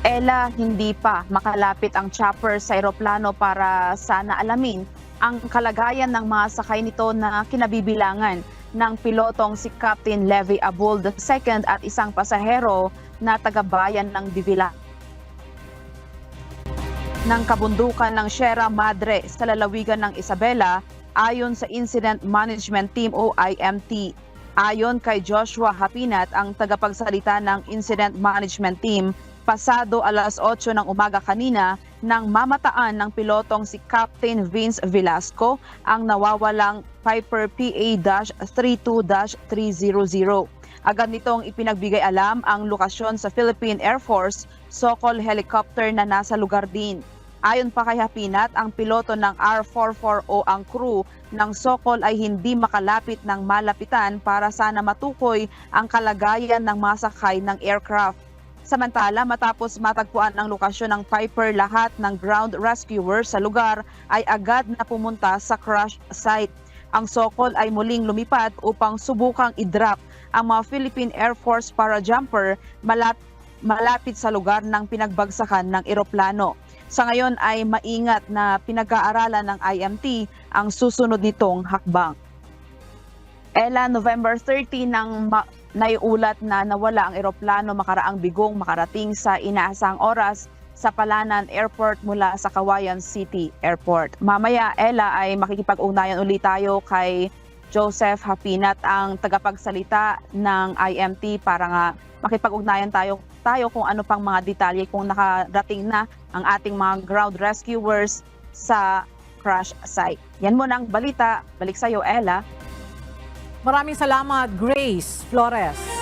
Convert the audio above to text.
Ella, hindi pa makalapit ang chopper sa eroplano para sana alamin ang kalagayan ng mga sakay nito na kinabibilangan ng pilotong si Captain Levy Abul II at isang pasahero na taga-bayan ng Divila ng kabundukan ng Sierra Madre sa lalawigan ng Isabela ayon sa Incident Management Team o IMT. Ayon kay Joshua Hapinat, ang tagapagsalita ng Incident Management Team, pasado alas 8 ng umaga kanina nang mamataan ng pilotong si Captain Vince Velasco ang nawawalang Piper PA-32-300. Agad nitong ipinagbigay alam ang lokasyon sa Philippine Air Force Sokol helicopter na nasa lugar din. Ayon pa kay Hapinat, ang piloto ng R44 o ang crew ng Sokol ay hindi makalapit ng malapitan para sana matukoy ang kalagayan ng mga sakay ng aircraft. Samantala, matapos matagpuan ang lokasyon ng Piper, lahat ng ground rescuers sa lugar ay agad na pumunta sa crash site. Ang Sokol ay muling lumipad upang subukang i-drop ang mga Philippine Air Force parajumper malapit sa lugar ng pinagbagsakan ng eroplano. Sa ngayon ay maingat na pinag-aaralan ng IMT ang susunod nitong hakbang. Ella, November 30 nang naiulat na nawala ang eroplano makaraang bigong makarating sa inaasang oras sa Palanan Airport mula sa Kawayan City Airport. Mamaya, Ella, ay makikipag-ugnayan ulit tayo kay Joseph Hapinat, ang tagapagsalita ng IMT, para nga makipag-ugnayan tayo kung ano pang mga detalye kung nakarating na ang ating mga ground rescuers sa crash site. Yan muna ang balita. Balik sa iyo, Ella. Maraming salamat, Grace Flores.